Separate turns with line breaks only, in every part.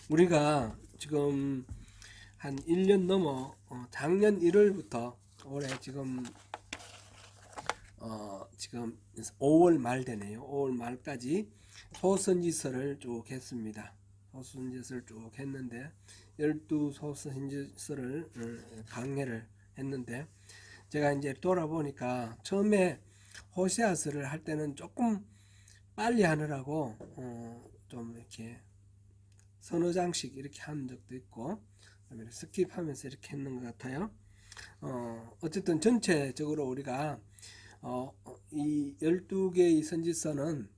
우리가 지금 한 1년 넘어 작년 1월부터 올해 지금 5월 말 되네요. 5월 말까지 소선지서를 쭉 했습니다. 소선지서를 쭉 했는데 12소선지서를 강해를 했는데 제가 이제 돌아보니까 처음에 호세아서를 할 때는 조금 빨리 하느라고 좀 이렇게 서너 장씩 이렇게 한 적도 있고 스킵하면서 이렇게 했는 것 같아요. 어쨌든 전체적으로 우리가 이 12개의 선지서는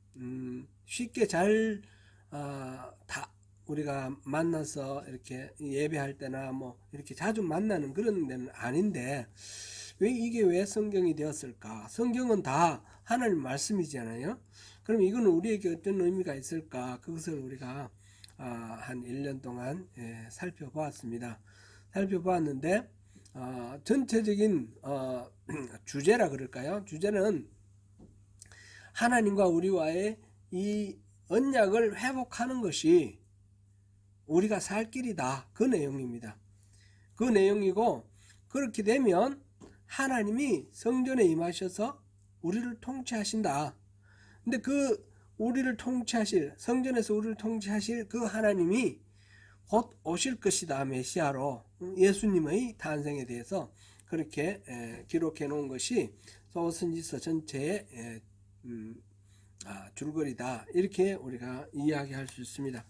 쉽게 잘 다 우리가 만나서 이렇게 예배할 때나 뭐 이렇게 자주 만나는 그런 데는 아닌데 이게 왜 성경이 되었을까? 성경은 다 하나님 말씀이잖아요. 그럼 이거는 우리에게 어떤 의미가 있을까? 그것을 우리가 한 1년 동안 살펴보았습니다. 살펴보았는데 전체적인 주제라 그럴까요? 주제는 하나님과 우리와의 이 언약을 회복하는 것이 우리가 살 길이다. 그 내용입니다. 그 내용이고 그렇게 되면 하나님이 성전에 임하셔서 우리를 통치하신다. 근데 그 우리를 통치하실 성전에서 우리를 통치하실 그 하나님이 곧 오실 것이다. 메시아로 예수님의 탄생에 대해서 그렇게 기록해 놓은 것이 소선지서 전체의 줄거리다. 이렇게 우리가 이야기할 수 있습니다.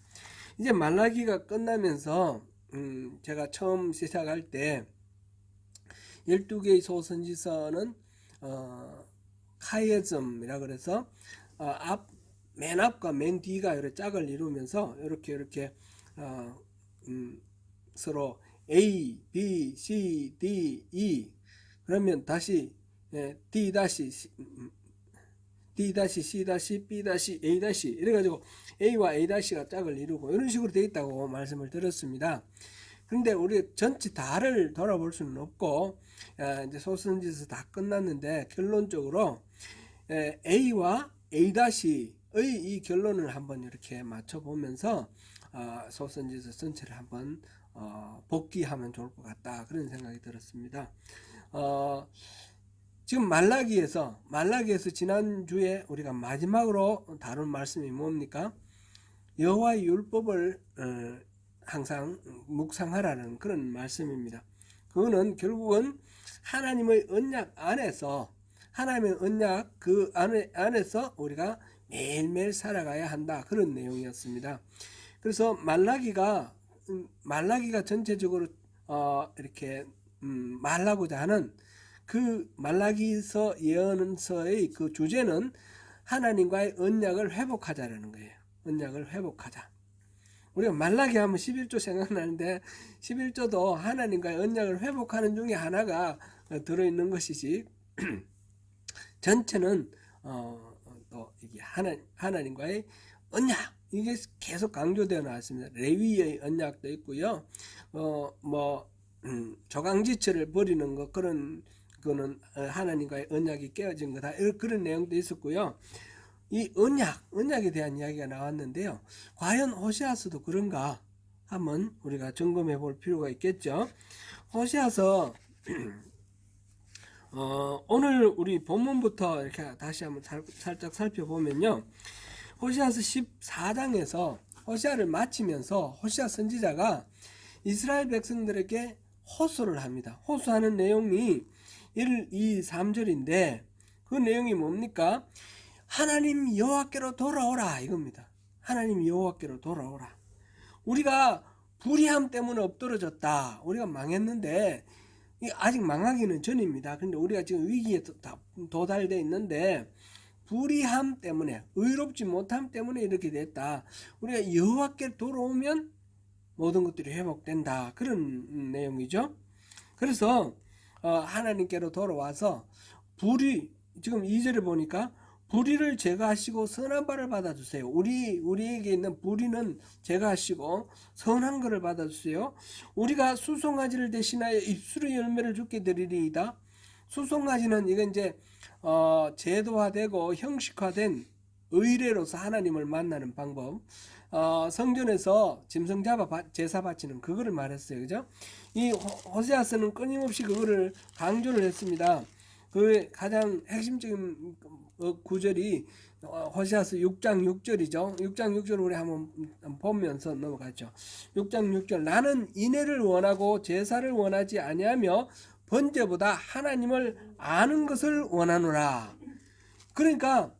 이제 말라기가 끝나면서 제가 처음 시작할 때 12개의 소선지서는 카이에즘이라 그래서 맨 앞과 맨 뒤가 이렇게 짝을 이루면서 이렇게 서로 A, B, C, D, E 그러면 다시 D 다시 D 다시 C 다시 B 다시 A 다시 이래가지고 A와 A 다시가 짝을 이루고 이런 식으로 되어 있다고 말씀을 드렸습니다. 그런데 우리 전체 다를 돌아볼 수는 없고 이제 소선지서 다 끝났는데 결론적으로 A와 A 다시의 이 결론을 한번 이렇게 맞춰보면서 소선지서 전체를 한번 복귀하면 좋을 것 같다 그런 생각이 들었습니다. 지금 말라기에서 지난주에 우리가 마지막으로 다룬 말씀이 뭡니까? 여호와의 율법을 항상 묵상하라는 그런 말씀입니다. 그거는 결국은 하나님의 언약 안에서 하나님의 언약 그 안에서 우리가 매일매일 살아가야 한다 그런 내용이었습니다. 그래서 말라기가 전체적으로 이렇게 말하고자 하는 그 말라기서 예언서의 그 주제는 하나님과의 언약을 회복하자라는 거예요. 언약을 회복하자. 우리가 말라기 하면 11조 생각나는데 11조도 하나님과의 언약을 회복하는 중에 하나가 들어있는 것이지 전체는 또 이게 하나님과의 언약 이게 계속 강조되어 나왔습니다. 레위의 언약도 있고요. 조강지처를 버리는 것 그거는 하나님과의 언약이 깨어진 거다. 그런 내용도 있었고요. 이 언약에 대한 이야기가 나왔는데요. 과연 호세아서도 그런가? 한번 우리가 점검해 볼 필요가 있겠죠. 호세아서 오늘 우리 본문부터 이렇게 다시 한번 살짝 살펴보면요. 호세아서 14장에서 호세아를 마치면서 호세아 선지자가 이스라엘 백성들에게 호소를 합니다. 호소하는 내용이 1, 2, 3절인데 그 내용이 뭡니까? 하나님 여호와께로 돌아오라 이겁니다. 하나님 여호와께로 돌아오라. 우리가 불의함 때문에 엎드러졌다. 우리가 망했는데 아직 망하기는 전입니다. 근데 우리가 지금 위기에 도달되어 있는데 불의함 때문에 의롭지 못함 때문에 이렇게 됐다. 우리가 여호와께 돌아오면 모든 것들이 회복된다. 그런 내용이죠. 그래서 하나님께로 돌아와서 지금 2절에 보니까 불의를 제거하시고 선한 바를 받아주세요. 우리에게 있는 불의는 제거하시고 선한 것을 받아주세요. 우리가 수송아지를 대신하여 입술의 열매를 주게 되리이다. 수송아지는 이건 이제 제도화되고 형식화된 의례로서 하나님을 만나는 방법. 성전에서 짐승 잡아 제사 바치는 그거를 말했어요. 그죠? 이 호세아서는 끊임없이 그거를 강조를 했습니다. 그 가장 핵심적인 구절이 호세아서 6장 6절이죠. 6장 6절 우리 한번 보면서 넘어가죠. 6장 6절 나는 인애를 원하고 제사를 원하지 아니하며 번제보다 하나님을 아는 것을 원하노라. 그러니까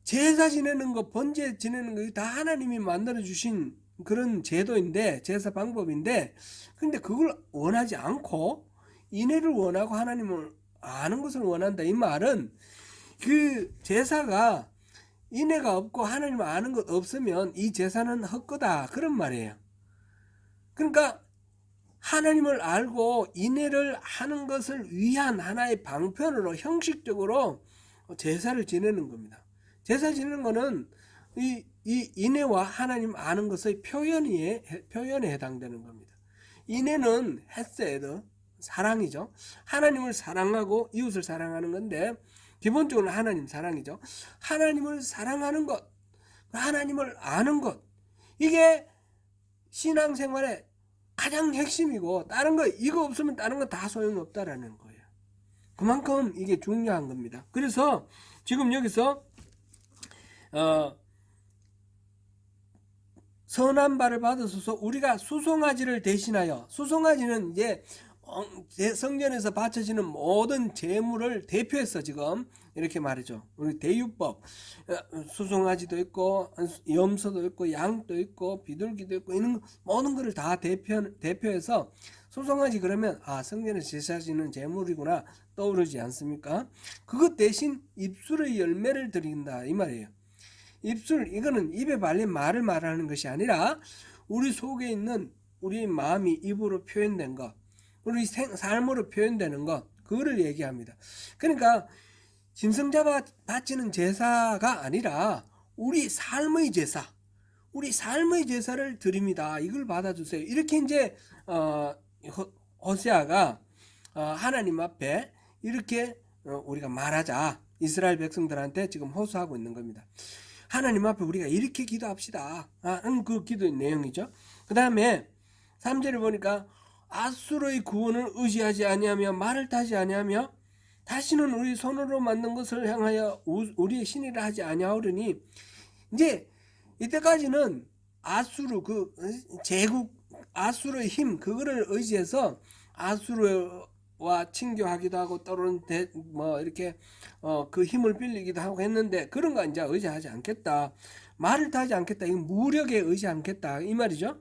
제사 지내는 거, 번제 지내는 거 다 하나님이 만들어 주신 그런 제도인데, 제사 방법인데, 근데 그걸 원하지 않고 인애를 원하고 하나님을 아는 것을 원한다. 이 말은 그 제사가 인애가 없고 하나님을 아는 것 없으면 이 제사는 헛거다, 그런 말이에요. 그러니까 하나님을 알고 인애를 하는 것을 위한 하나의 방편으로 형식적으로 제사를 지내는 겁니다. 제사 지내는 거는 이 인애와 하나님 아는 것의 표현에 해당되는 겁니다. 인애는 헤세드, 사랑이죠. 하나님을 사랑하고 이웃을 사랑하는 건데 기본적으로 하나님 사랑이죠. 하나님을 사랑하는 것, 하나님을 아는 것, 이게 신앙생활의 가장 핵심이고 다른 거 이거 없으면 다른 거 다 소용없다라는 거예요. 그만큼 이게 중요한 겁니다. 그래서 지금 여기서 선한 바를 받으소서 우리가 수송아지를 대신하여, 수송아지는 이제 성전에서 바쳐지는 모든 제물을 대표해서 지금 이렇게 말이죠. 우리 대유법, 수송아지도 있고 염소도 있고 양도 있고 비둘기도 있고 이런 모든 것을 다 대표해서 수송아지 그러면 성전에서 제사지는 제물이구나 떠오르지 않습니까? 그것 대신 입술의 열매를 드린다 이 말이에요. 입술, 이거는 입에 발린 말을 말하는 것이 아니라 우리 속에 있는 우리 마음이 입으로 표현된 것, 우리 삶으로 표현되는 것, 그거를 얘기합니다. 그러니까 짐승잡아 바치는 제사가 아니라 우리 삶의 제사, 우리 삶의 제사를 드립니다. 이걸 받아주세요. 이렇게 이제 호세아가 하나님 앞에 이렇게 우리가 말하자, 이스라엘 백성들한테 지금 호소하고 있는 겁니다. 하나님 앞에 우리가 이렇게 기도합시다. 그 기도의 내용이죠. 그 다음에 3절을 보니까 아수르의 구원을 의지하지 아니하며 말을 타지 아니하며 다시는 우리 손으로 만든 것을 향하여 우리의 신이라 하지 아니하오르니, 이제 이때까지는 아수르 그 제국 아수르의 힘 그거를 의지해서 아수르와 친교하기도 하고 때로는 이렇게 그 힘을 빌리기도 하고 했는데 그런 거 이제 의지하지 않겠다. 말을 타지 않겠다. 이건 무력에 의지 않겠다 이 말이죠.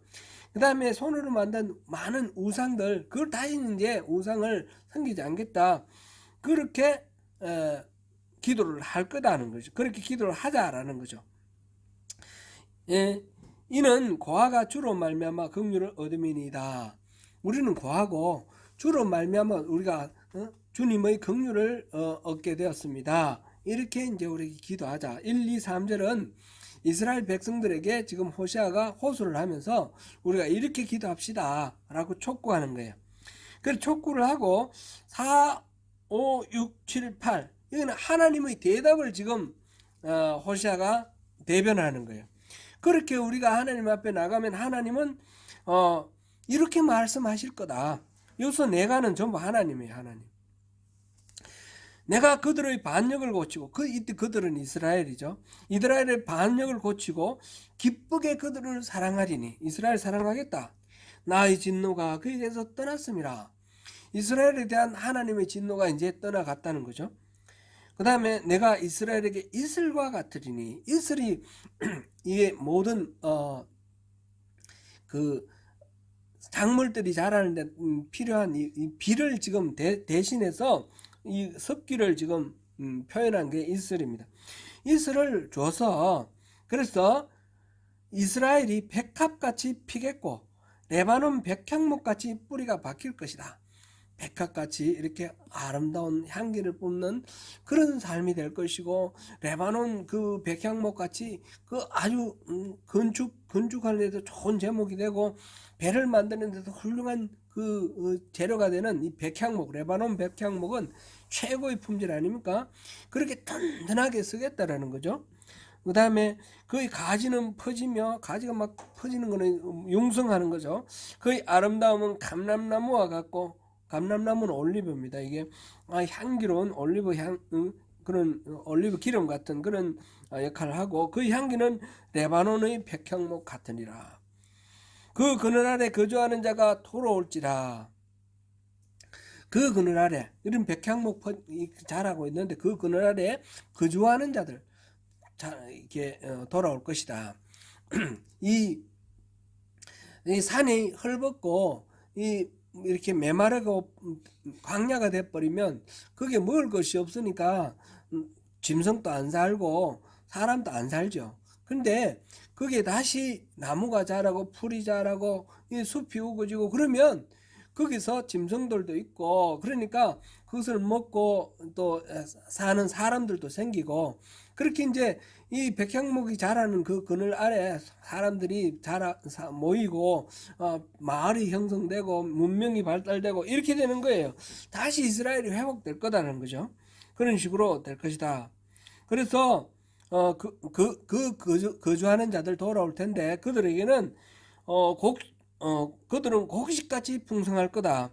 그 다음에 손으로 만든 많은 우상들, 그걸 다시는 이제 우상을 섬기지 않겠다. 그렇게 기도를 할 거다는 거죠. 그렇게 기도를 하자라는 거죠. 예, 이는 고아가 주로 말미암아 긍휼을 얻음이니이다. 우리는 고아고 주로 말미암아 우리가 주님의 긍휼을 얻게 되었습니다. 이렇게 이제 우리 기도하자. 1, 2, 3절은 이스라엘 백성들에게 지금 호세아가 호소를 하면서 우리가 이렇게 기도합시다 라고 촉구하는 거예요. 그래서 촉구를 하고 4, 5, 6, 7, 8 이거는 하나님의 대답을 지금 호세아가 대변하는 거예요. 그렇게 우리가 하나님 앞에 나가면 하나님은 이렇게 말씀하실 거다. 여기서 내가는 전부 하나님이에요. 하나님. 내가 그들의 반역을 고치고, 이때 그들은 이스라엘이죠. 이스라엘의 반역을 고치고 기쁘게 그들을 사랑하리니, 이스라엘 사랑하겠다. 나의 진노가 그에게서 떠났습니다. 이스라엘에 대한 하나님의 진노가 이제 떠나갔다는 거죠. 그 다음에 내가 이스라엘에게 이슬과 같으리니, 이슬이 이게 모든 그 작물들이 자라는데 필요한 이 비를 지금 대신해서 이 습기를 지금 표현한 게 이슬입니다. 이슬을 줘서 그래서 이스라엘이 백합같이 피겠고 레바논 백향목같이 뿌리가 박힐 것이다. 백합같이 이렇게 아름다운 향기를 뿜는 그런 삶이 될 것이고, 레바논 그 백향목같이 그 아주 건축하는 데도 좋은 제목이 되고 배를 만드는 데도 훌륭한 그 재료가 되는 이 백향목, 레바논 백향목은 최고의 품질 아닙니까? 그렇게 든든하게 쓰겠다라는 거죠. 그 다음에 거의 가지는 퍼지며, 가지가 막 퍼지는 거는 융성하는 거죠. 거의 아름다움은 감람나무와 같고, 감람나무는 올리브입니다. 이게 향기로운 올리브 향, 그런 올리브 기름 같은 그런 역할을 하고, 그 향기는 레바논의 백향목 같으니라. 그 그늘 아래 거주하는 자가 돌아올지라. 그 그늘 아래, 이런 백향목 자라고 있는데 그 그늘 아래 거주하는 자들 이렇게 돌아올 것이다. 이 산이 헐벗고 이렇게 메마르고 광야가 돼버리면 거기에 먹을 것이 없으니까 짐승도 안 살고 사람도 안 살죠. 근데 거기에 다시 나무가 자라고 풀이 자라고 이 숲이 우거지고 그러면 거기서 짐승들도 있고, 그러니까 그것을 먹고 또 사는 사람들도 생기고, 그렇게 이제 이 백향목이 자라는 그 그늘 아래 사람들이 모이고 마을이 형성되고 문명이 발달되고 이렇게 되는 거예요. 다시 이스라엘이 회복될 거다는 거죠. 그런 식으로 될 것이다. 그래서 거주하는 자들 돌아올 텐데 그들에게는 그들은 곡식같이 풍성할 거다.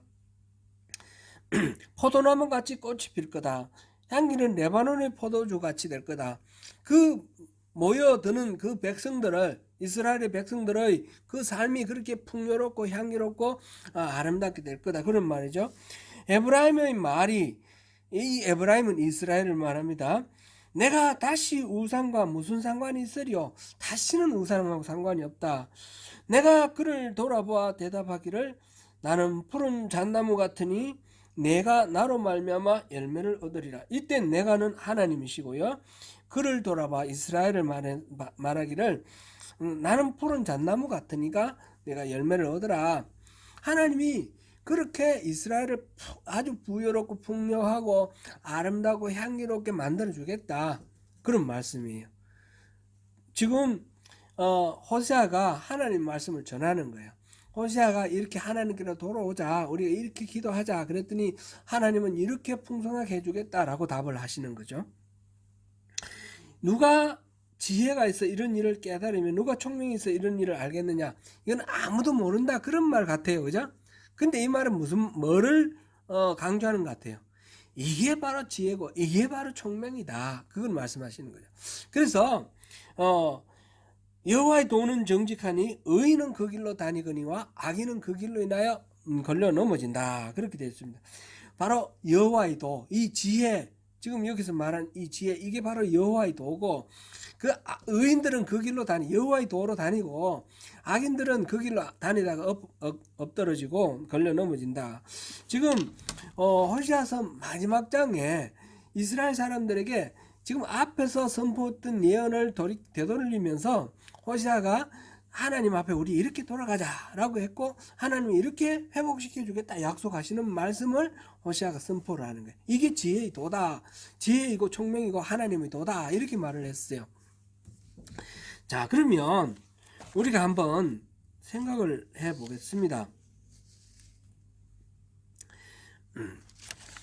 포도나무같이 꽃이 필 거다. 향기는 레바논의 포도주같이 될 거다. 그 모여드는 그 백성들을, 이스라엘의 백성들의 그 삶이 그렇게 풍요롭고 향기롭고 아름답게 될 거다. 그런 말이죠. 에브라임의 말이, 이 에브라임은 이스라엘을 말합니다. 내가 다시 우상과 무슨 상관이 있으리요? 다시는 우상하고 상관이 없다. 내가 그를 돌아보아 대답하기를 나는 푸른 잣나무 같으니 내가 나로 말미암아 열매를 얻으리라. 이때 내가는 하나님이시고요. 그를 돌아봐 이스라엘을 말하기를 나는 푸른 잣나무 같으니까 내가 열매를 얻으라. 하나님이 그렇게 이스라엘을 아주 부유롭고 풍요하고 아름다고 향기롭게 만들어 주겠다. 그런 말씀이에요. 지금 호세아가 하나님 말씀을 전하는 거예요. 호세아가 이렇게 하나님께로 돌아오자, 우리가 이렇게 기도하자 그랬더니 하나님은 이렇게 풍성하게 해주겠다라고 답을 하시는 거죠. 누가 지혜가 있어 이런 일을 깨달으면, 누가 총명이 있어 이런 일을 알겠느냐? 이건 아무도 모른다 그런 말 같아요. 그죠? 근데 이 말은 뭐를 강조하는 것 같아요? 이게 바로 지혜고 이게 바로 총명이다. 그걸 말씀하시는 거죠. 그래서 여호와의 도는 정직하니 의인은 그 길로 다니거니와 악인은 그 길로 인하여 걸려 넘어진다. 그렇게 되어 있습니다. 바로 여호와의 도, 이 지혜, 지금 여기서 말한 이 지혜, 이게 바로 여호와의 도고, 그 의인들은 그 길로 여호와의 도로 다니고 악인들은 그 길로 다니다가 엎떨어지고 걸려 넘어진다. 지금 호시아서 마지막 장에 이스라엘 사람들에게 지금 앞에서 선포했던 예언을 되돌리면서 호시아가 하나님 앞에 우리 이렇게 돌아가자라고 했고 하나님이 이렇게 회복시켜 주겠다 약속하시는 말씀을 호시아가 선포를 하는 거예요. 이게 지혜의 도다. 지혜이고 총명이고 하나님의 도다. 이렇게 말을 했어요. 자, 그러면 우리가 한번 생각을 해보겠습니다.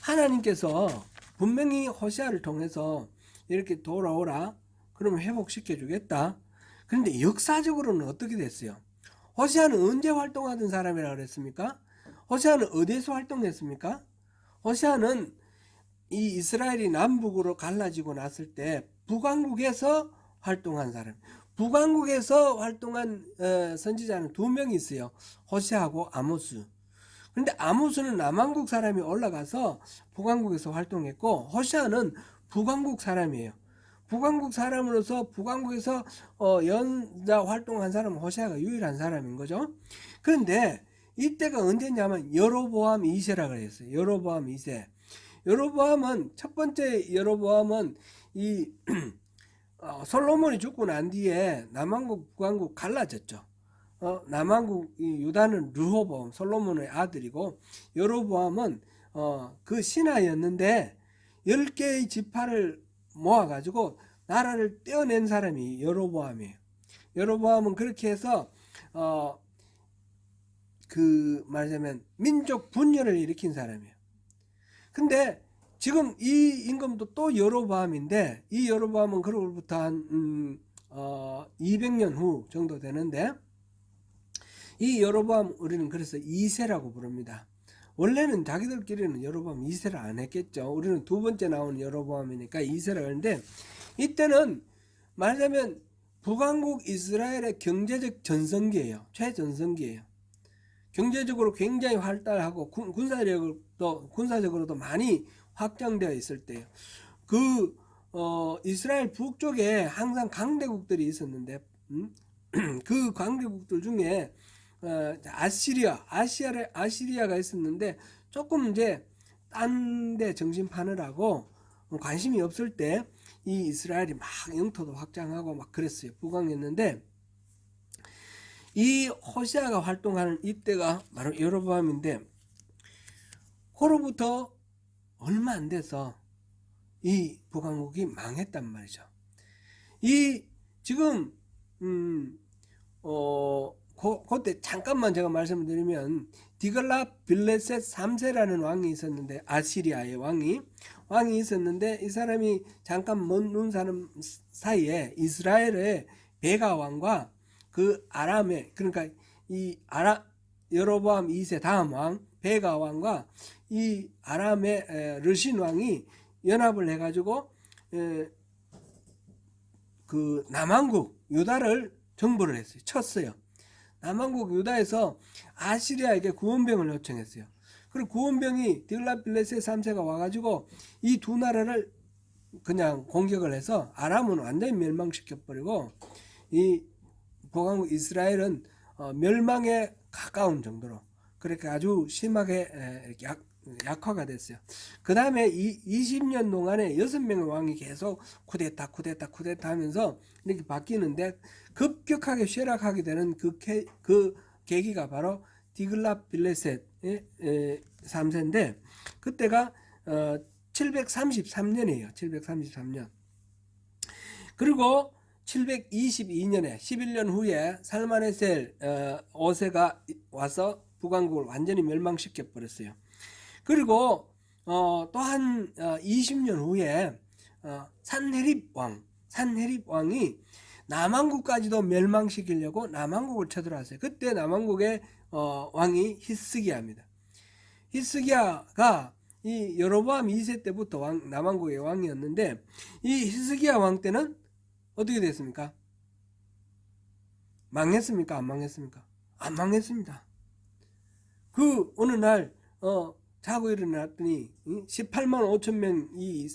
하나님께서 분명히 호시아를 통해서 이렇게 돌아오라, 그러면 회복시켜 주겠다. 그런데 역사적으로는 어떻게 됐어요? 호시아는 언제 활동하던 사람이라고 그랬습니까? 호시아는 어디에서 활동했습니까? 호시아는 이 이스라엘이 남북으로 갈라지고 났을 때 북왕국에서 활동한 사람. 북왕국에서 활동한 선지자는 두 명이 있어요. 호시아하고 아모스. 그런데 아모스는 남왕국 사람이 올라가서 북왕국에서 활동했고 호시아는 북왕국 사람이에요. 북왕국 사람으로서 북왕국에서 연자 활동한 사람은 호시아가 유일한 사람인 거죠. 그런데 이때가 언제냐면 여로보암 2세라고 그랬어요. 여로보암 2세. 여로보암은 첫 번째 여로보암은 이 솔로몬이 죽고 난 뒤에 남왕국 북왕국 갈라졌죠. 남왕국 유다는 르호보암 솔로몬의 아들이고 여로보암은 그 신하였는데 10개의 지파를 모아가지고 나라를 떼어낸 사람이 여로보암이에요. 여로보암은 그렇게 해서 말하자면 민족 분열을 일으킨 사람이에요. 근데 지금 이 임금도 또 여로보암인데, 이 여로보암은 그로부터 한 200년 후 정도 되는데, 이 여로보암 우리는 그래서 2세라고 부릅니다. 원래는 자기들끼리는 여로보암 2세를 안 했겠죠. 우리는 두 번째 나온 여로보암이니까 2세라고 하는데, 이때는 말하자면 북왕국 이스라엘의 경제적 전성기예요. 최전성기예요. 경제적으로 굉장히 활달하고 군사적으로도 많이 확장되어 있을 때예요. 이스라엘 북쪽에 항상 강대국들이 있었는데, 그 강대국들 중에 아시리아가 있었는데, 조금 이제 딴 데 정신 파느라고 관심이 없을 때 이 이스라엘이 막 영토도 확장하고 막 그랬어요. 부강했는데, 이 호세아가 활동하는 이때가 바로 여로보암인데, 그로부터 얼마 안 돼서 이 북왕국이 망했단 말이죠. 지금 그때 잠깐만 제가 말씀을 드리면, 디글랏빌레셋 3세라는 왕이 있었는데, 아시리아의 왕이 있었는데, 이 사람이 잠깐 먼 사람 사이에 이스라엘의 베가 왕과 그 아람의, 그러니까 여로보암 2세 다음 왕 베가 왕과 이 아람의 르신 왕이 연합을 해가지고 그 남왕국 유다를 정벌을 했어요. 쳤어요. 남왕국 유다에서 아시리아에게 구원병을 요청했어요. 그리고 구원병이 디글랏빌레셋 3세가 와가지고 이 두 나라를 그냥 공격을 해서 아람은 완전히 멸망시켜버리고, 이 북왕국 이스라엘은 멸망에 가까운 정도로 그렇게 아주 심하게 약화가 됐어요. 그 다음에 20년 동안에 6명의 왕이 계속 쿠데타 하면서 이렇게 바뀌는데, 급격하게 쇠락하게 되는 그 계기가 바로 디글랏빌레셋 3세인데, 그때가 733년이에요. 733년. 그리고 722년에 11년 후에 살마네셀 5세가 와서 북왕국을 완전히 멸망시켜 버렸어요. 그리고 또 한 20년 후에 산헤립 왕이 남왕국까지도 멸망시키려고 남왕국을 쳐들어왔어요. 그때 남왕국의 왕이 히스기야입니다. 히스기야가 이 여로보암 2세 때부터 남왕국의 왕이었는데, 이 히스기야 왕 때는 어떻게 됐습니까? 망했습니까? 안 망했습니까? 안 망했습니다. 어느 날 자고 일어났더니 18만 5천 명 이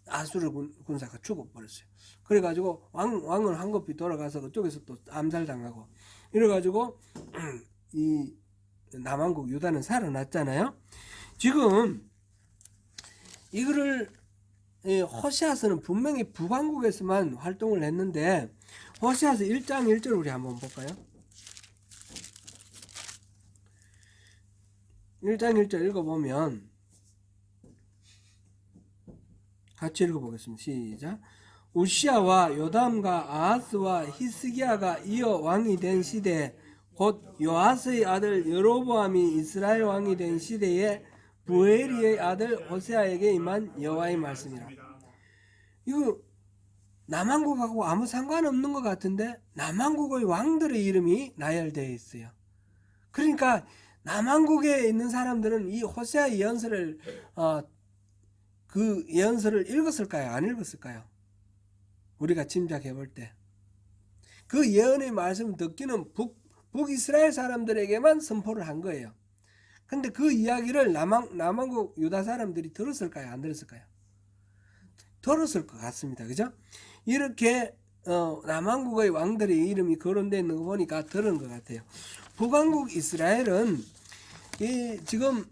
아수르 군사가 죽어버렸어요. 그래가지고 왕은 황급히 돌아가서 그쪽에서 또 암살당하고 이래가지고 이 남왕국 유다는 살아났잖아요. 지금 이거를 호세아서는 분명히 북왕국에서만 활동을 했는데, 호세아서 1장 1절 우리 한번 볼까요? 1장 1절 읽어보면, 같이 읽어보겠습니다. 시작. 우시아와 요담과 아하스와 히스기야가 이어 왕이 된 시대, 곧 요아스의 아들 여로보암이 이스라엘 왕이 된 시대에 부엘리의 아들 호세아에게 임한 여호와의 말씀이라. 이거 남왕국하고 아무 상관없는 것 같은데, 남왕국의 왕들의 이름이 나열되어 있어요. 그러니까 남왕국에 있는 사람들은 이 호세아 예언서를 그 예언서를 읽었을까요? 안 읽었을까요? 우리가 짐작해 볼 때 그 예언의 말씀을 듣기는 북이스라엘 사람들에게만 선포를 한 거예요. 근데 그 이야기를 남왕국 유다 사람들이 들었을까요? 안 들었을까요? 들었을 것 같습니다. 그죠? 이렇게 남왕국의 왕들의 이름이 거론되어 있는 거 보니까 들은 것 같아요. 북왕국 이스라엘은 지금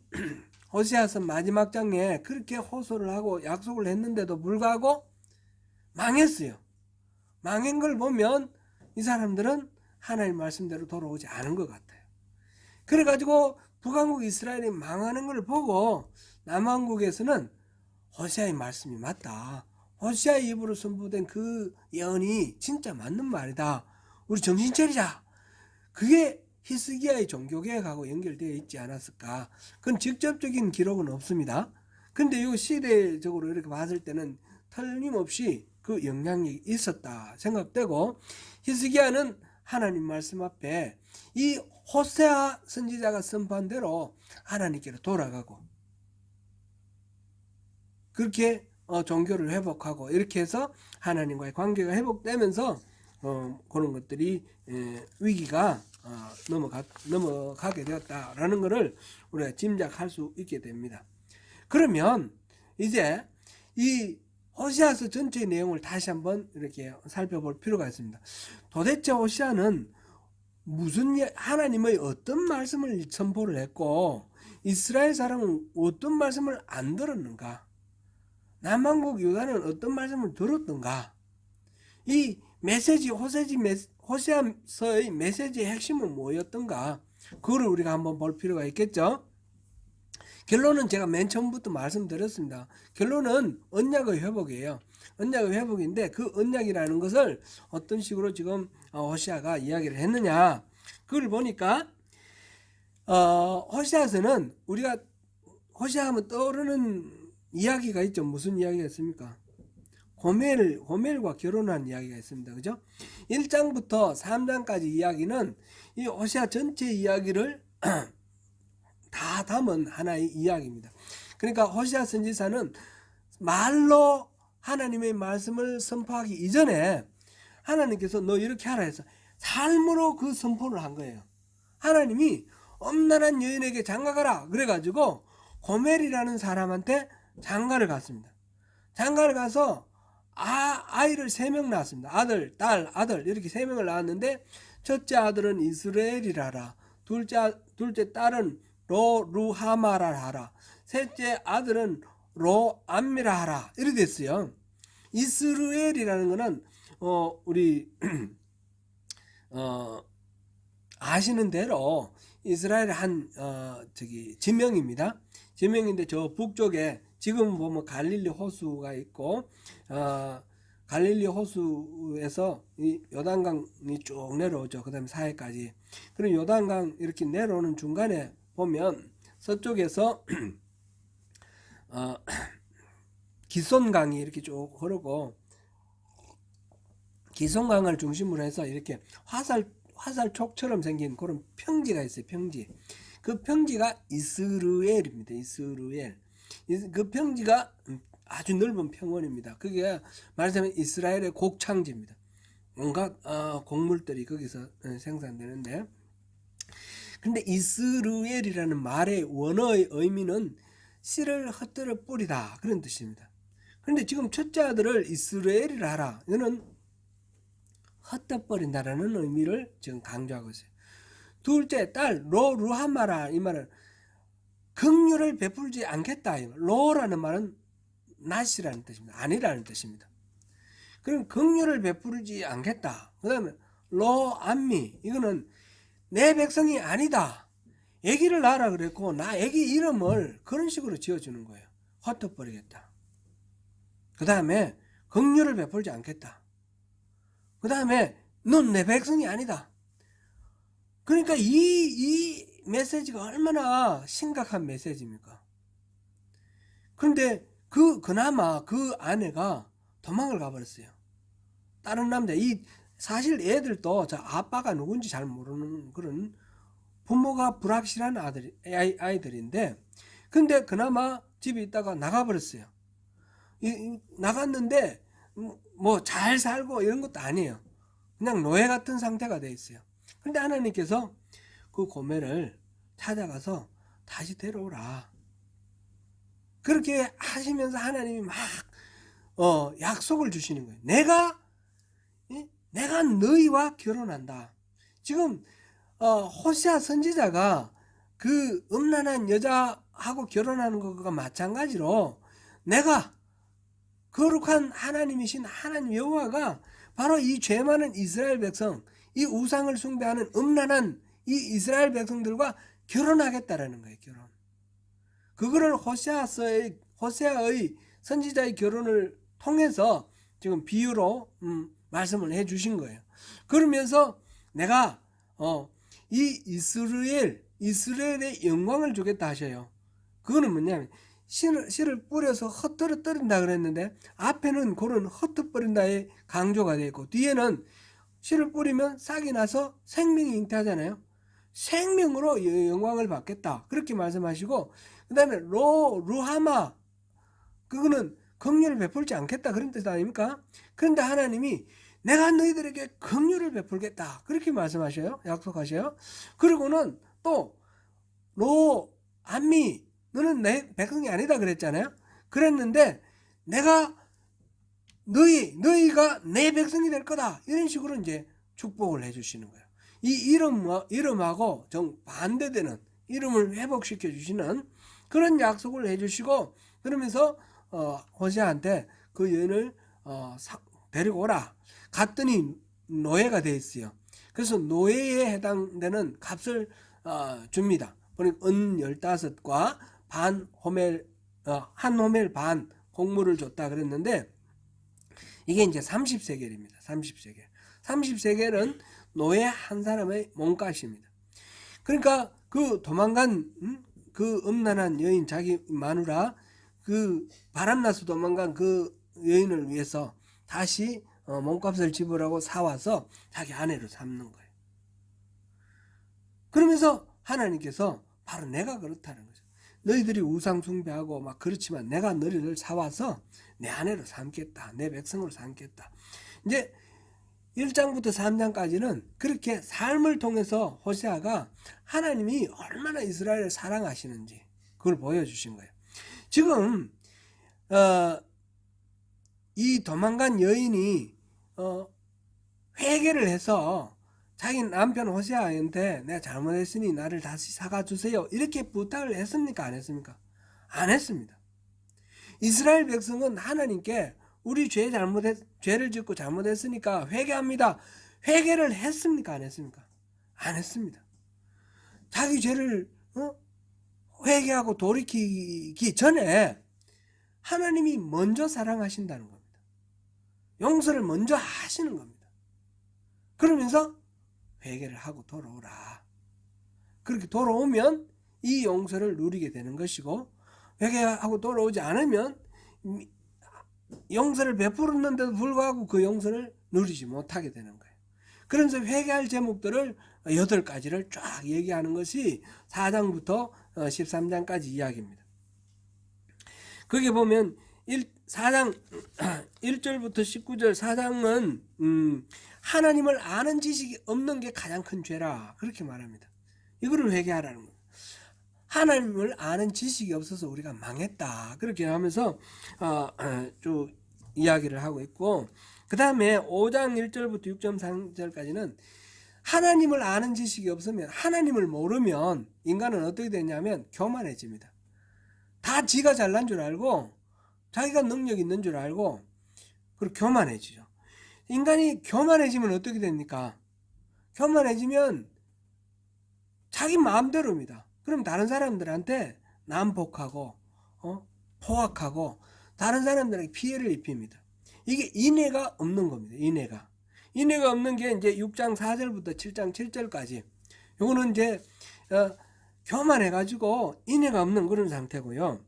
호세아서 마지막 장에 그렇게 호소를 하고 약속을 했는데도 불구하고 망했어요. 망한 걸 보면 이 사람들은 하나님 말씀대로 돌아오지 않은 것 같아요. 그래가지고 북왕국 이스라엘이 망하는 걸 보고 남왕국에서는 호세아의 말씀이 맞다, 호세아의 입으로 선포된 그 예언이 진짜 맞는 말이다, 우리 정신 차리자. 그게 히스기야의 종교개혁하고 연결되어 있지 않았을까. 그건 직접적인 기록은 없습니다. 근데 이 시대적으로 이렇게 봤을 때는 틀림없이 그 영향이 있었다 생각되고, 히스기야는 하나님 말씀 앞에 이 호세아 선지자가 선포한 대로 하나님께로 돌아가고, 그렇게 종교를 회복하고, 이렇게 해서 하나님과의 관계가 회복되면서 그런 것들이 위기가 넘어가게 되었다라는 것을 우리가 짐작할 수 있게 됩니다. 그러면 이제 이 호시아서 전체의 내용을 다시 한번 이렇게 살펴볼 필요가 있습니다. 도대체 호시아는 하나님의 어떤 말씀을 선포를 했고, 이스라엘 사람은 어떤 말씀을 안 들었는가, 남왕국 유다는 어떤 말씀을 들었던가, 이 메시지, 호세아서의 메시지의 핵심은 뭐였던가, 그거를 우리가 한번 볼 필요가 있겠죠. 결론은 제가 맨 처음부터 말씀드렸습니다. 결론은 언약의 회복이에요. 언약의 회복인데, 그 언약이라는 것을 어떤 식으로 지금 호시아가 이야기를 했느냐, 그걸 보니까 호시아서는 우리가 호시아하면 떠오르는 이야기가 있죠. 무슨 이야기가 있습니까? 고멜과 결혼한 이야기가 있습니다. 그죠? 1장부터 3장까지 이야기는 이 호시아 전체 이야기를 다 담은 하나의 이야기입니다. 그러니까 호시아 선지자는 말로 하나님의 말씀을 선포하기 이전에 하나님께서 너 이렇게 하라 해서 삶으로 그 선포를 한 거예요. 하나님이 엄난한 여인에게 장가가라 그래가지고 고멜이라는 사람한테 장가를 갔습니다. 장가를 가서 아이를 3명 낳았습니다. 아들, 딸, 아들 이렇게 3명을 낳았는데, 첫째 아들은 이스라엘이라라, 둘째 딸은 루하마라 하라, 셋째 아들은 로암미라 하라, 이렇게 됐어요. 이스라엘이라는 거는 우리 아시는 대로 이스라엘의 한 지명입니다. 지명인데, 저 북쪽에 지금 보면 갈릴리 호수가 있고, 갈릴리 호수에서 이 요단강이 쭉 내려오죠. 그 다음에 사해까지. 그럼 요단강 이렇게 내려오는 중간에 보면 서쪽에서 기손강이 이렇게 쭉 흐르고, 기손강을 중심으로 해서 이렇게 화살촉처럼 생긴 그런 평지가 있어요. 평지. 그 평지가 이스르엘입니다. 이스르엘. 그 평지가 아주 넓은 평원입니다. 그게 말하자면 이스라엘의 곡창지입니다. 온갖 곡물들이 거기서 생산되는데, 근데 이스르엘이라는 말의 원어의 의미는 씨를 흩뜨려 뿌리다, 그런 뜻입니다. 그런데 지금 첫째 아들을 이스라엘이라 하라, 이거는 흩어버린다라는 의미를 지금 강조하고 있어요. 둘째 딸 루하마라, 이 말은 긍휼을 베풀지 않겠다. 로라는 말은 낫이라는 뜻입니다. 아니라는 뜻입니다. 그럼 긍휼을 베풀지 않겠다. 그 다음에 로암미, 이거는 내 백성이 아니다. 애기를 낳으라 그랬고 나 애기 이름을 그런 식으로 지어주는 거예요. 헛떡버리겠다. 그 다음에 긍휼을 베풀지 않겠다. 그 다음에 넌 내 백성이 아니다. 그러니까 이 메시지가 얼마나 심각한 메시지입니까? 그런데 그나마 그 아내가 도망을 가버렸어요. 다른 남자, 사실 애들도 저 아빠가 누군지 잘 모르는 그런 부모가 불확실한 아이들인데, 근데 그나마 집에 있다가 나가버렸어요. 나갔는데 뭐 잘 살고 이런 것도 아니에요. 그냥 노예 같은 상태가 돼 있어요. 근데 하나님께서 그 고멜을 찾아가서 다시 데려오라, 그렇게 하시면서 하나님이 막 약속을 주시는 거예요. 내가 너희와 결혼한다. 지금 호시아 선지자가 그 음란한 여자하고 결혼하는 것과 마찬가지로, 내가 거룩한 하나님이신 하나님 여호와가 바로 이 죄 많은 이스라엘 백성, 이 우상을 숭배하는 음란한 이 이스라엘 백성들과 결혼하겠다라는 거예요. 결혼. 그거를 호세아의 선지자의 결혼을 통해서 지금 비유로 말씀을 해 주신 거예요. 그러면서 내가 이 이스라엘의 영광을 주겠다 하셔요. 그거는 뭐냐면 씨를 뿌려서 흩어뜨린다 그랬는데 앞에는 그런 흩어버린다의 강조가 되어 있고 뒤에는 씨를 뿌리면 싹이 나서 생명이 잉태하잖아요. 생명으로 영광을 받겠다 그렇게 말씀하시고 그 다음에 루하마 그거는 긍휼을 베풀지 않겠다 그런 뜻 아닙니까? 그런데 하나님이 내가 너희들에게 긍휼을 베풀겠다 그렇게 말씀하셔요. 약속하셔요. 그리고는 또 안미 너는 내 백성이 아니다 그랬잖아요. 그랬는데 내가 너희가 내 백성이 될 거다 이런 식으로 이제 축복을 해주시는 거예요. 이 이름하고 정 반대되는 이름을 회복시켜 주시는 그런 약속을 해주시고 그러면서 호세아한테 그 여인을 데리고 오라. 갔더니 노예가 돼 있어요. 그래서 노예에 해당되는 값을 줍니다. 그러니까 은 15과 반 호멜 한 호멜 반 곡물을 줬다 그랬는데 이게 이제 30세겔입니다. 30세겔. 30세겔은 노예 한 사람의 몸값입니다. 그러니까 그 도망간 그 음란한 여인 자기 마누라 그 바람나서 도망간 그 여인을 위해서 다시 몸값을 지불하고 사와서 자기 아내로 삼는 거예요. 그러면서 하나님께서 바로 내가 그렇다는 거죠. 너희들이 우상 숭배하고 막 그렇지만 내가 너희를 사와서 내 아내로 삼겠다. 내 백성으로 삼겠다. 이제 1장부터 3장까지는 그렇게 삶을 통해서 호세아가 하나님이 얼마나 이스라엘을 사랑하시는지 그걸 보여주신 거예요. 지금 이 도망간 여인이 회개를 해서 자기 남편 호세아한테 내가 잘못했으니 나를 다시 사가주세요 이렇게 부탁을 했습니까? 안 했습니까? 안 했습니다. 이스라엘 백성은 하나님께 우리 죄를 짓고 잘못했으니까 회개합니다. 회개를 했습니까? 안 했습니까? 안 했습니다. 자기 죄를 회개하고 돌이키기 전에 하나님이 먼저 사랑하신다는 겁니다. 용서를 먼저 하시는 겁니다. 그러면서 회개를 하고 돌아오라. 그렇게 돌아오면 이 용서를 누리게 되는 것이고 회개하고 돌아오지 않으면 용서를 베풀었는데도 불구하고 그 용서를 누리지 못하게 되는 거예요. 그래서 회개할 제목들을 8가지를 쫙 얘기하는 것이 4장부터 13장까지 이야기입니다. 거기 보면 4장 1절부터 19절 4장은 하나님을 아는 지식이 없는 게 가장 큰 죄라 그렇게 말합니다. 이거를 회개하라는 거예요. 하나님을 아는 지식이 없어서 우리가 망했다 그렇게 하면서 쭉 이야기를 하고 있고 그 다음에 5장 1절부터 6.3절까지는 하나님을 아는 지식이 없으면 하나님을 모르면 인간은 어떻게 되냐면 교만해집니다. 다 지가 잘난 줄 알고 자기가 능력 있는 줄 알고 그리고 교만해지죠. 인간이 교만해지면 어떻게 됩니까? 교만해지면 자기 마음대로입니다. 그럼 다른 사람들한테 난폭하고 포악하고 다른 사람들에게 피해를 입힙니다. 이게 인애가 없는 겁니다. 인애가 없는 게 이제 6장 4절부터 7장 7절까지 요거는 이제 교만해가지고 인애가 없는 그런 상태고요.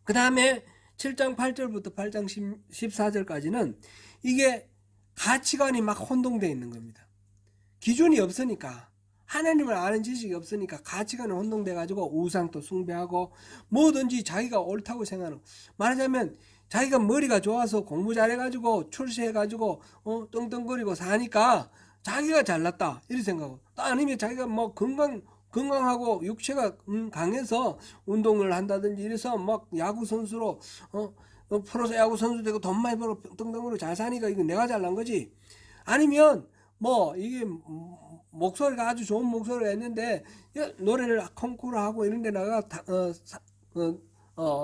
그 다음에 7장 8절부터 8장 14절까지는 이게 가치관이 막 혼동되어 있는 겁니다. 기준이 없으니까 하나님을 아는 지식이 없으니까 가치관이 혼동돼가지고 우상도 숭배하고 뭐든지 자기가 옳다고 생각하는 말하자면 자기가 머리가 좋아서 공부 잘해가지고 출세해가지고 떵떵거리고 사니까 자기가 잘났다 이렇게 생각하고 아니면 자기가 뭐 건강하고 육체가 강해서 운동을 한다든지 이래서 막 야구 선수로 프로 야구 선수 되고 돈 많이 벌고 떵떵거리고 잘 사니까 이거 내가 잘난 거지. 아니면 뭐 이게 목소리가 아주 좋은 목소리가 있는데 노래를 콩쿠르 하고 이런 데 나가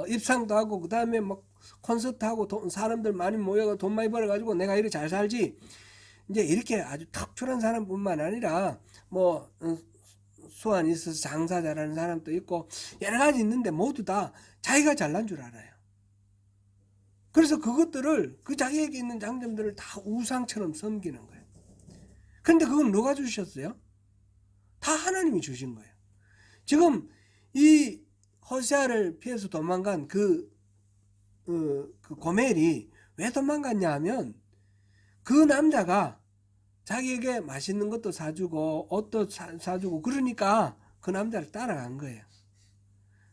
입상도 하고 그 다음에 막 콘서트 하고 사람들 많이 모여가 돈 많이 벌어가지고 내가 이렇게 잘 살지. 이제 이렇게 아주 특출한 사람뿐만 아니라 뭐 수완이 있어서 장사 잘하는 사람도 있고 여러 가지 있는데 모두 다 자기가 잘난 줄 알아요. 그래서 그것들을 그 자기에게 있는 장점들을 다 우상처럼 섬기는 거예요. 그런데 그건 누가 주셨어요? 다 하나님이 주신 거예요. 지금 이 호세아를 피해서 도망간 그 고멜이 왜 도망갔냐 하면 그 남자가 자기에게 맛있는 것도 사주고 옷도 사주고 그러니까 그 남자를 따라간 거예요.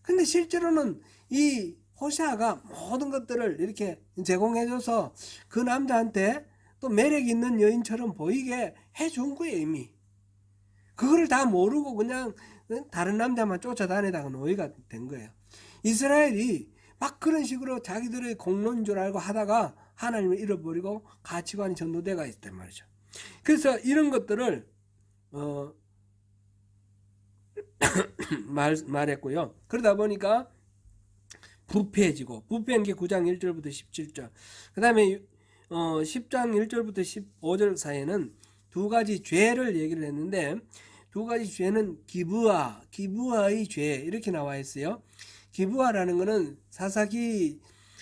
근데 실제로는 이 호세아가 모든 것들을 이렇게 제공해줘서 그 남자한테 또 매력 있는 여인처럼 보이게 해준 거예요, 이미. 그거를 다 모르고 그냥 다른 남자만 쫓아다니다가 노예가 된 거예요. 이스라엘이 막 그런 식으로 자기들의 공로인 줄 알고 하다가 하나님을 잃어버리고 가치관이 전도돼가 있단 말이죠. 그래서 이런 것들을 말했고요. 그러다 보니까 부패해지고, 부패한 게 9장 1절부터 17절. 그 다음에 10장 1절부터 15절 사이에는 두 가지 죄를 얘기를 했는데, 두 가지 죄는 기브아의 죄 이렇게 나와 있어요. 기브아라는 것은 사사기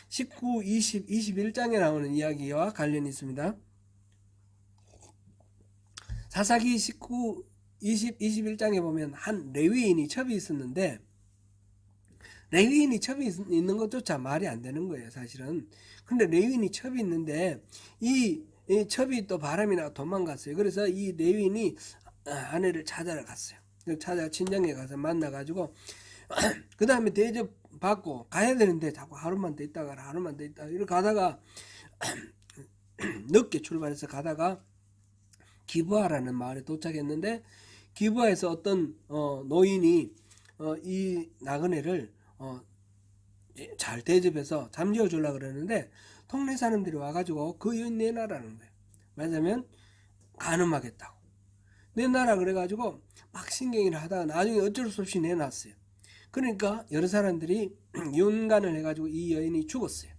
19, 20, 21장에 나오는 이야기와 관련이 있습니다. 사사기 19, 20, 21장에 보면 한 레위인이 첩이 있었는데, 레위인이 첩이 있는 것조차 말이 안 되는 거예요, 사실은. 근데 레위인이 첩이 있는데 이 첩이 또 바람이 나고 도망갔어요. 그래서 이 레위인이 아내를 찾아러 갔어요. 찾아 친정에 가서 만나가지고 그 다음에 대접 받고 가야 되는데 자꾸 하루만 더 있다가 하루만 더 있다가 이렇게 가다가 늦게 출발해서 가다가 기브아라는 마을에 도착했는데, 기브아에서 어떤 노인이 이 나그네를 잘 대접해서 잠재워 주려고 그러는데 동네 사람들이 와가지고 그 여인 내놔라는 거예요. 말하자면 간음하겠다고 내놔라 그래가지고 막 신경을 하다가 나중에 어쩔 수 없이 내놨어요. 그러니까 여러 사람들이 윤간을 해가지고 이 여인이 죽었어요.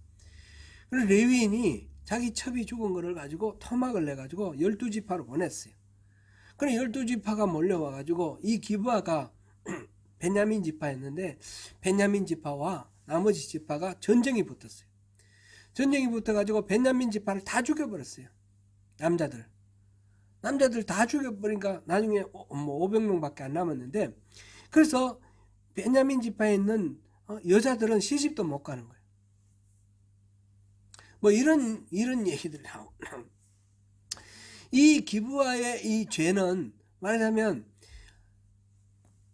그래서 레위인이 자기 첩이 죽은 거를 가지고 토막을 내가지고 12지파로 보냈어요. 그래 12지파가 몰려와가지고 이 기브아가 베냐민 지파였는데 베냐민 지파와 나머지 지파가 전쟁이 붙었어요. 전쟁이 붙어가지고 베냐민 지파를 다 죽여버렸어요. 남자들 다 죽여버리니까 나중에 500명밖에 안 남았는데, 그래서 베냐민 지파에 있는 여자들은 시집도 못 가는 거예요. 뭐 이런 얘기들이 나오고 이 기브아의 이 죄는 말하자면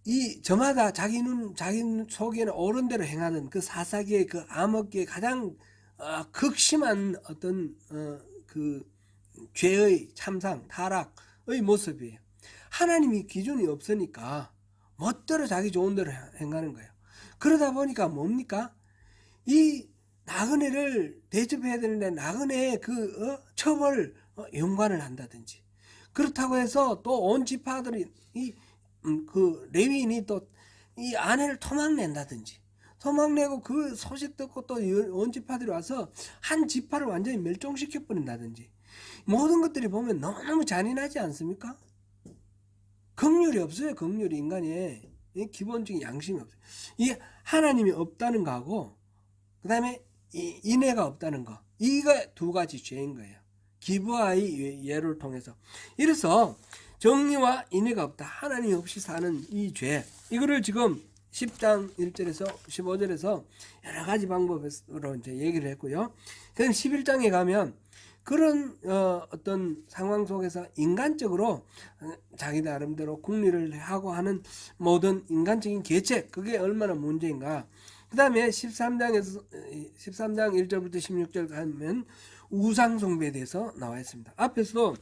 이 저마다 자기 속에는 옳은 대로 행하는 그 사사기의 그 암흑기의 가장 극심한 어떤 그 죄의 참상 타락의 모습이에요. 하나님이 기준이 없으니까 멋대로 자기 좋은 대로 행하는 거예요. 그러다 보니까 뭡니까? 이 나그네를 대접해야 되는데 나그네의 그 첩을 연관을 한다든지, 그렇다고 해서 또 온 지파들이 그 레위인이 또 이 아내를 토막낸다든지, 토막내고 그 소식 듣고 또 온 지파들이 와서 한 지파를 완전히 멸종시켜 버린다든지, 모든 것들이 보면 너무 잔인하지 않습니까? 긍휼이 없어요. 긍휼이 인간의 기본적인 양심이 없어요. 이게 하나님이 없다는 거하고 그 다음에 인애가 없다는 거, 이거 두 가지 죄인 거예요. 기브아의 예를 통해서. 이래서 정의와 인애가 없다, 하나님 없이 사는 이 죄, 이거를 지금 10장 1절에서 15절에서 여러 가지 방법으로 이제 얘기를 했고요. 그럼 11장에 가면 그런 어떤 상황 속에서 인간적으로 자기 나름대로 궁리를 하고 하는 모든 인간적인 계책, 그게 얼마나 문제인가. 그 다음에 13장 1절부터 16절 가면 우상숭배에 대해서 나와 있습니다. 앞에서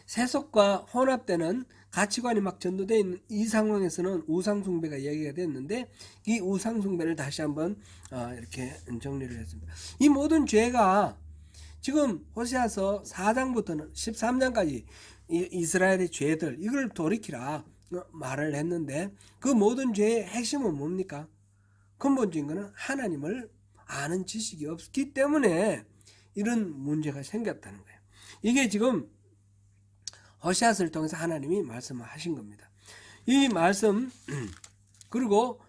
세속과 혼합되는 가치관이 막 전도되어 있는 이 상황에서는 우상숭배가 이야기가 됐는데, 이 우상숭배를 다시 한번 이렇게 정리를 했습니다. 이 모든 죄가 지금 호세아서 4장부터는 13장까지 이스라엘의 죄들, 이걸 돌이키라 말을 했는데, 그 모든 죄의 핵심은 뭡니까? 근본적인 것은 하나님을 아는 지식이 없기 때문에 이런 문제가 생겼다는 거예요. 이게 지금 호세아서를 통해서 하나님이 말씀을 하신 겁니다. 이 말씀, 그리고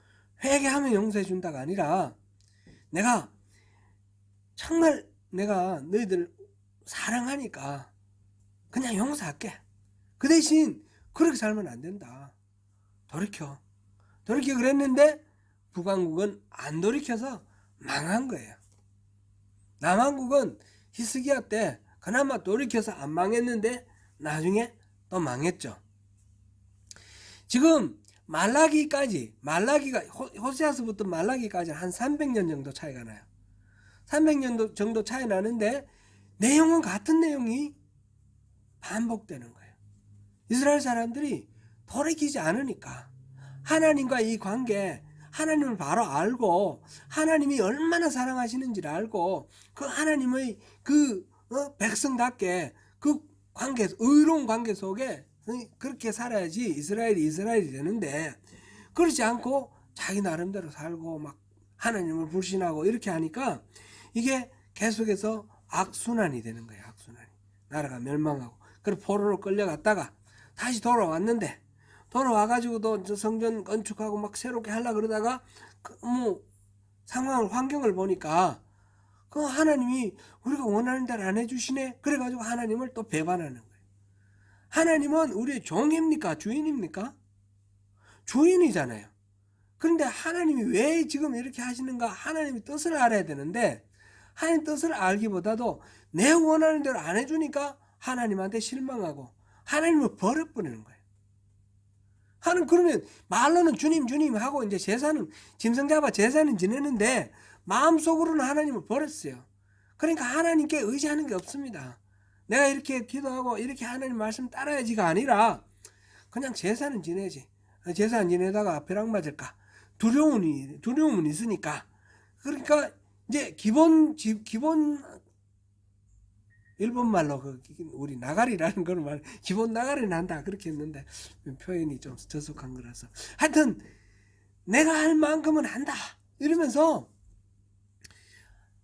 회개하면 용서해 준다가 아니라 내가 정말 내가 너희들 사랑하니까 그냥 용서할게. 그 대신 그렇게 살면 안 된다. 돌이켜 그랬는데 북왕국은 안 돌이켜서 망한 거예요. 남왕국은 히스기야 때 그나마 돌이켜서 안 망했는데 나중에 또 망했죠. 지금 호세아서부터 말라기까지 한 300년 정도 차이가 나요. 300년 정도 차이 나는데 내용은 같은 내용이 반복되는 거예요. 이스라엘 사람들이 돌이키지 않으니까 하나님과 이 관계, 하나님을 바로 알고 하나님이 얼마나 사랑하시는지를 알고 그 하나님의 그 백성답게 그 관계, 의로운 관계 속에 그렇게 살아야지 이스라엘이 되는데, 그렇지 않고 자기 나름대로 살고 막 하나님을 불신하고 이렇게 하니까 이게 계속해서 악순환이 되는 거예요. 악순환이. 나라가 멸망하고. 그리고 포로로 끌려갔다가 다시 돌아왔는데, 돌아와가지고도 저 성전 건축하고 막 새롭게 하려고 그러다가 상황을, 환경을 보니까 그 하나님이 우리가 원하는 대로 안 해주시네. 그래가지고 하나님을 또 배반하는 거예요. 하나님은 우리의 종입니까? 주인입니까? 주인이잖아요. 그런데 하나님이 왜 지금 이렇게 하시는가? 하나님의 뜻을 알아야 되는데, 하나님 뜻을 알기보다도 내 원하는 대로 안 해주니까 하나님한테 실망하고 하나님을 버려버리는 거예요. 하나님, 그러면 말로는 주님 하고 이제 제사는 짐승 잡아 제사는 지내는데 마음속으로는 하나님을 버렸어요. 그러니까 하나님께 의지하는 게 없습니다. 내가 이렇게 기도하고 이렇게 하나님 말씀 따라야지가 아니라 그냥 제사는 지내지. 제사 안 지내다가 벼락 맞을까? 두려움은 있으니까. 그러니까 이제 기본 일본 말로 우리 나가리라는 걸 말, 기본 나가리는 한다 그렇게 했는데 표현이 좀 저속한 거라서, 하여튼 내가 할 만큼은 한다 이러면서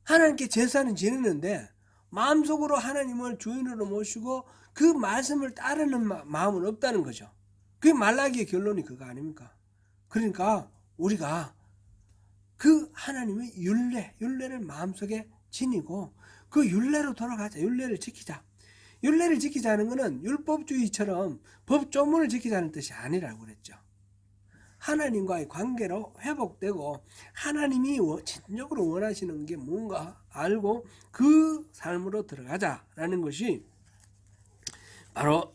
하나님께 제사는 지내는데 마음속으로 하나님을 주인으로 모시고 그 말씀을 따르는 마음은 없다는 거죠. 그게 말라기의 결론이 그거 아닙니까? 그러니까 우리가 그 하나님의 율례를 마음속에 지니고 그 율례로 돌아가자. 율례를 지키자. 율례를 지키자는 것은 율법주의처럼 법조문을 지키자는 뜻이 아니라고 그랬죠. 하나님과의 관계로 회복되고 하나님이 진정으로 원하시는 게 뭔가 알고 그 삶으로 들어가자라는 것이 바로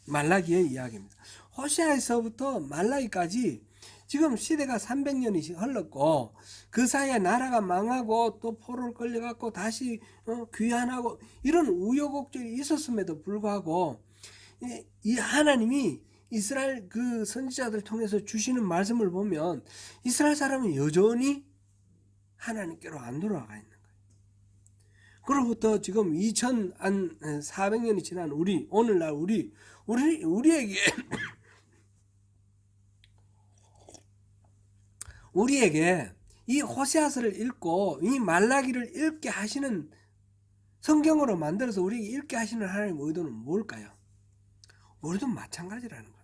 말라기의 이야기입니다. 호세아에서부터 말라기까지 지금 시대가 300년이 흘렀고 그 사이에 나라가 망하고 또 포로를 끌려갔고 다시 귀환하고 이런 우여곡절이 있었음에도 불구하고 이 하나님이 이스라엘 그 선지자들 통해서 주시는 말씀을 보면 이스라엘 사람은 여전히 하나님께로 안 돌아가 있는 거예요. 그로부터 지금 2400년이 지난 오늘날 우리에게 이 호세아서를 읽고 이 말라기를 읽게 하시는, 성경으로 만들어서 우리에게 읽게 하시는 하나님의 의도는 뭘까요? 우리도 마찬가지라는 겁니다.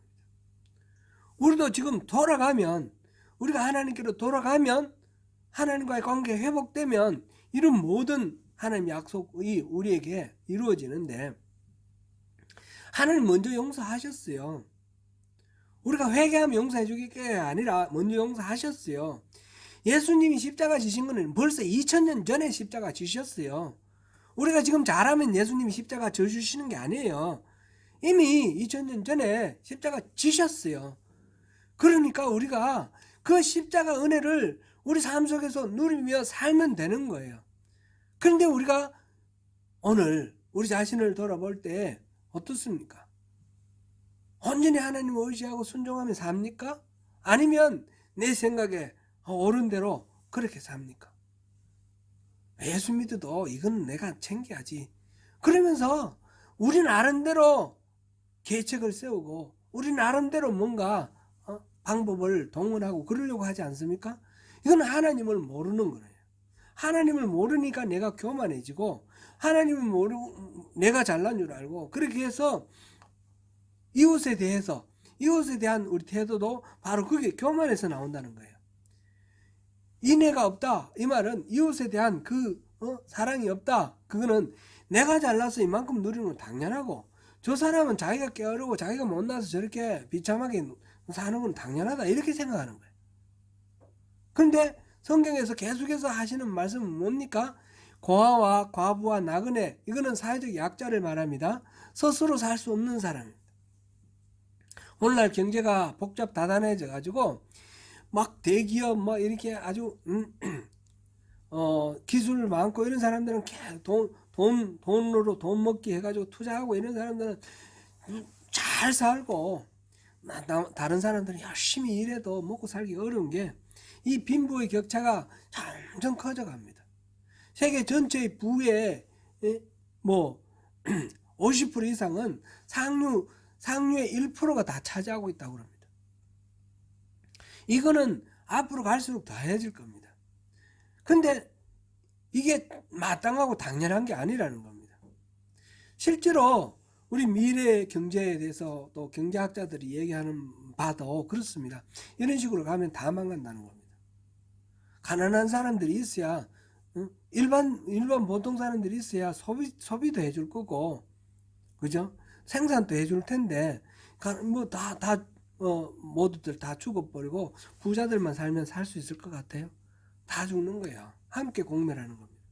우리도 지금 우리가 하나님께로 돌아가면, 하나님과의 관계가 회복되면 이런 모든 하나님의 약속이 우리에게 이루어지는데, 하나님 먼저 용서하셨어요. 우리가 회개하면 용서해 주길 게 아니라 먼저 용서하셨어요. 예수님이 십자가 지신 거는 벌써 2000년 전에 십자가 지셨어요. 우리가 지금 잘하면 예수님이 십자가 져주시는 게 아니에요. 이미 2000년 전에 십자가 지셨어요. 그러니까 우리가 그 십자가 은혜를 우리 삶 속에서 누리며 살면 되는 거예요. 그런데 우리가 오늘 우리 자신을 돌아볼 때 어떻습니까? 온전히 하나님을 의지하고 순종하며 삽니까? 아니면 내 생각에 옳은 대로 그렇게 삽니까? 예수 믿어도 이건 내가 챙겨야지. 그러면서 우리 나름대로 계책을 세우고 우리 나름대로 뭔가 방법을 동원하고 그러려고 하지 않습니까? 이건 하나님을 모르는 거예요. 하나님을 모르니까 내가 교만해지고 하나님을 모르고 내가 잘난 줄 알고 그렇게 해서 이웃에 대한 우리 태도도 바로 그게 교만에서 나온다는 거예요. 인애가 없다 이 말은 이웃에 대한 그 사랑이 없다, 그거는 내가 잘나서 이만큼 누리는 건 당연하고 저 사람은 자기가 게으르고 자기가 못나서 저렇게 비참하게 사는 건 당연하다 이렇게 생각하는 거예요. 그런데 성경에서 계속해서 하시는 말씀은 뭡니까? 고아와 과부와 나그네, 이거는 사회적 약자를 말합니다. 스스로 살 수 없는 사람입니다. 오늘날 경제가 복잡 다단해져 가지고 막 대기업 막 이렇게 아주 기술 많고 이런 사람들은 돈으로 돈 먹기 해가지고 투자하고 이런 사람들은 잘 살고, 다른 사람들은 열심히 일해도 먹고 살기 어려운 게 이 빈부의 격차가 점점 커져갑니다. 세계 전체의 부의 뭐 50% 이상은 상류의 1%가 다 차지하고 있다고 합니다. 이거는 앞으로 갈수록 더해질 겁니다. 근데 이게 마땅하고 당연한 게 아니라는 겁니다. 실제로 우리 미래 경제에 대해서 또 경제학자들이 얘기하는 바도 그렇습니다. 이런 식으로 가면 다 망간다는 겁니다. 가난한 사람들이 있어야, 일반 보통 사람들이 있어야 소비도 해줄 거고, 그죠? 생산도 해줄 텐데, 모두들 다 죽어버리고 부자들만 살면 살 수 있을 것 같아요? 다 죽는 거예요. 함께 공멸하는 겁니다.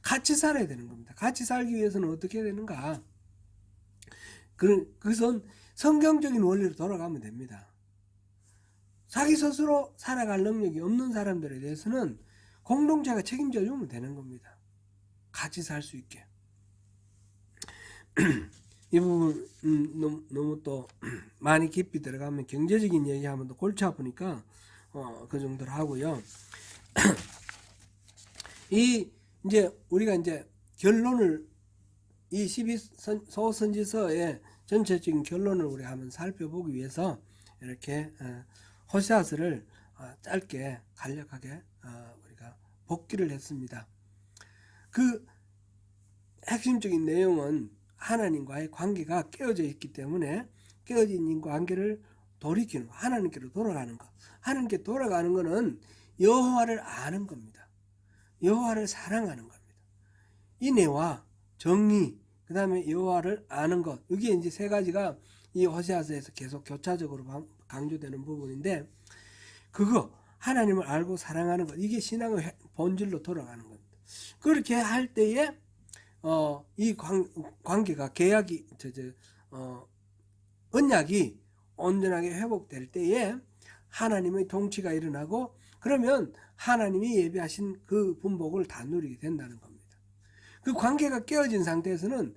같이 살아야 되는 겁니다. 같이 살기 위해서는 어떻게 해야 되는가? 그것은 성경적인 원리로 돌아가면 됩니다. 자기 스스로 살아갈 능력이 없는 사람들에 대해서는 공동체가 책임져 주면 되는 겁니다. 같이 살 수 있게. 이 부분 너무 또 많이 깊이 들어가면 경제적인 얘기하면 또 골치 아프니까 그 정도로 하고요. 이제 우리가 이제 결론을, 이 12소선지서의 전체적인 결론을 우리가 한번 살펴보기 위해서 이렇게 호세아서를 짧게 간략하게 우리가 복기를 했습니다. 그 핵심적인 내용은 하나님과의 관계가 깨어져 있기 때문에 깨어진 관계를 돌이키는, 하나님께로 돌아가는 것. 하나님께 돌아가는 것은 여호와를 아는 겁니다. 여호와를 사랑하는 겁니다. 인애와 정의, 그 다음에 여호와를 아는 것, 이게 이제 세 가지가 이 호세아서에서 계속 교차적으로 강조되는 부분인데, 그거 하나님을 알고 사랑하는 것, 이게 신앙의 본질로 돌아가는 겁니다. 그렇게 할 때에 이 관계가, 계약이, 언약이 온전하게 회복될 때에 하나님의 통치가 일어나고, 그러면 하나님이 예비하신 그 분복을 다 누리게 된다는 겁니다. 그 관계가 깨어진 상태에서는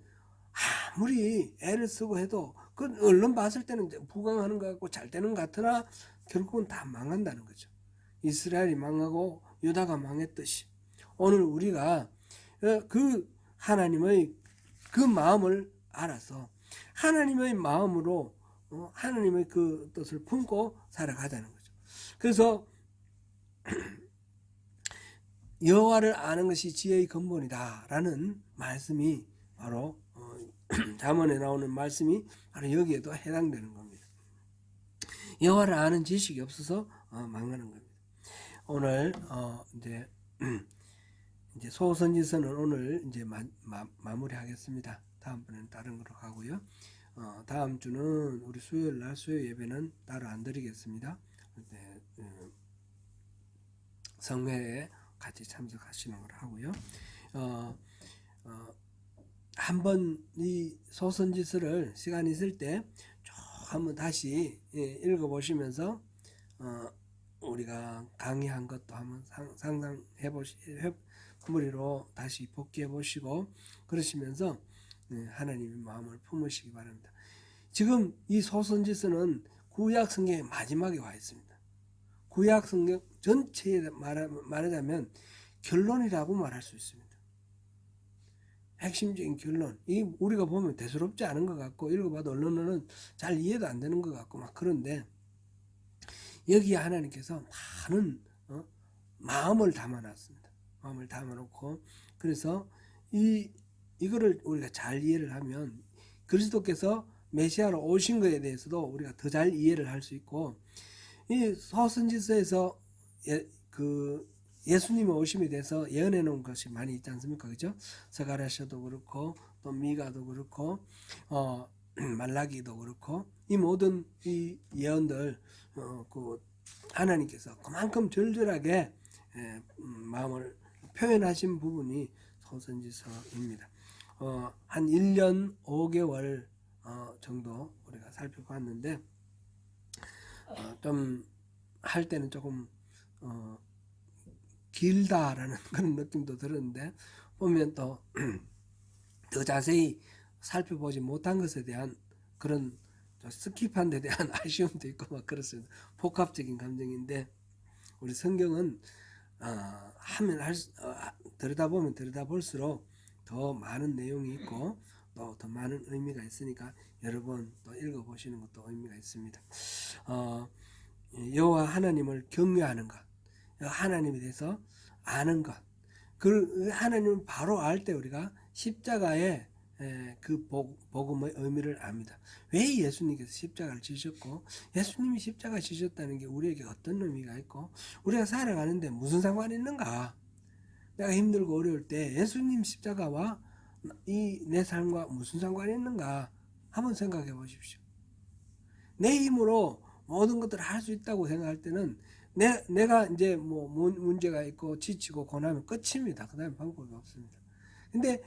아무리 애를 쓰고 해도 그 얼른 봤을 때는 부강하는 것 같고 잘 되는 것 같으나 결국은 다 망한다는 거죠. 이스라엘이 망하고 유다가 망했듯이 오늘 우리가 그 하나님의 그 마음을 알아서 하나님의 마음으로 하나님의 그 뜻을 품고 살아가자는 거죠. 그래서 여호와를 아는 것이 지혜의 근본이다라는 말씀이 바로 잠언에 나오는 말씀이 바로 여기에도 해당되는 겁니다. 여호와를 아는 지식이 없어서 망하는 겁니다. 오늘 이제 소선지서는 오늘 이제 마무리하겠습니다. 다음번에는 다른 거로 가고요. 다음 주는 우리 수요일 날 수요 예배는 따로 안 드리겠습니다. 성회에 같이 참석하시는 걸 하고요. 한번 이 소선지서를 시간 있을 때 쭉 한번 다시 읽어보시면서 우리가 강의한 것도 한번 상상해 머리로 다시 복기해 보시고 그러시면서 하나님의 마음을 품으시기 바랍니다. 지금 이 소선지서는 구약 성경의 마지막에 와 있습니다. 구약 성경 전체에 말하자면 결론이라고 말할 수 있습니다. 핵심적인 결론. 이 우리가 보면 대수롭지 않은 것 같고 읽어봐도 언론은 잘 이해도 안 되는 것 같고 막 그런데 여기에 하나님께서 많은 마음을 담아놨습니다. 마음을 담아놓고 그래서 이거를 우리가 잘 이해를 하면 그리스도께서 메시아로 오신 것에 대해서도 우리가 더 잘 이해를 할 수 있고 이 소선지서에서 예수님의 오심에 대해서 예언해 놓은 것이 많이 있지 않습니까? 그죠? 스가랴서도 그렇고 또 미가도 그렇고 말라기도 그렇고 이 모든 이 예언들 그 하나님께서 그만큼 절절하게 마음을 표현하신 부분이 소선지서입니다. 한 1년 5개월 정도 우리가 살펴봤는데 좀 할 때는 조금 길다라는 그런 느낌도 들었는데 보면 또 더 자세히 살펴보지 못한 것에 대한 그런 스킵한 데 대한 아쉬움도 있고 막 그렇습니다. 복합적인 감정인데 우리 성경은 들여다보면 들여다볼수록 더 많은 내용이 있고 또 더 많은 의미가 있으니까 여러 번 또 읽어보시는 것도 의미가 있습니다. 여호와 하나님을 경외하는 것, 하나님에 대해서 아는 것, 그 하나님을 바로 알 때 우리가 십자가의 그 복음의 의미를 압니다. 왜 예수님께서 십자가를 지셨고 예수님이 십자가 지셨다는 게 우리에게 어떤 의미가 있고 우리가 살아가는데 무슨 상관이 있는가? 내가 힘들고 어려울 때 예수님 십자가와 이 내 삶과 무슨 상관이 있는가? 한번 생각해 보십시오. 내 힘으로 모든 것들을 할 수 있다고 생각할 때는 내가 이제 뭐 문제가 있고 지치고 고나면 끝입니다. 그 다음에 방법이 없습니다. 근데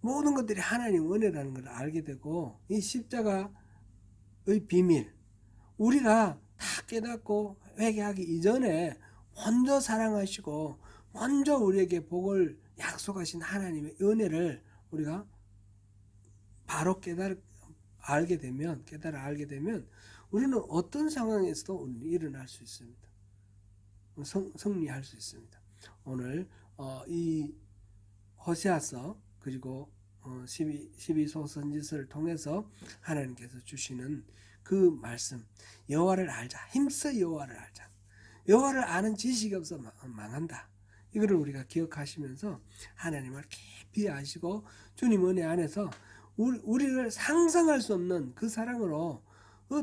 모든 것들이 하나님 은혜라는 걸 알게 되고 이 십자가의 비밀 우리가 다 깨닫고 회개하기 이전에 먼저 사랑하시고 먼저 우리에게 복을 약속하신 하나님의 은혜를 우리가 바로 깨달아 알게 되면 우리는 어떤 상황에서도 우리는 일어날 수 있습니다. 승리할 수 있습니다. 오늘 이 호세아서 그리고 12소 선지서를 통해서 하나님께서 주시는 그 말씀 여호와를 알자. 힘써 여호와를 알자. 여호와를 아는 지식이 없어 망한다. 이거를 우리가 기억하시면서 하나님을 깊이 아시고 주님 은혜 안에서 우리를 상상할 수 없는 그 사랑으로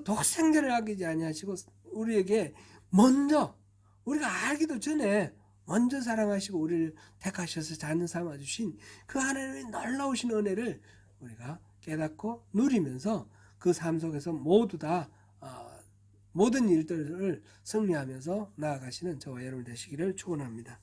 독생자를 아끼지 아니하시고 우리에게 먼저 우리가 알기도 전에 먼저 사랑하시고 우리를 택하셔서 자녀 삼아주신 그 하나님의 놀라우신 은혜를 우리가 깨닫고 누리면서 그 삶 속에서 모두 다 모든 일들을 승리하면서 나아가시는 저와 여러분 되시기를 축원합니다.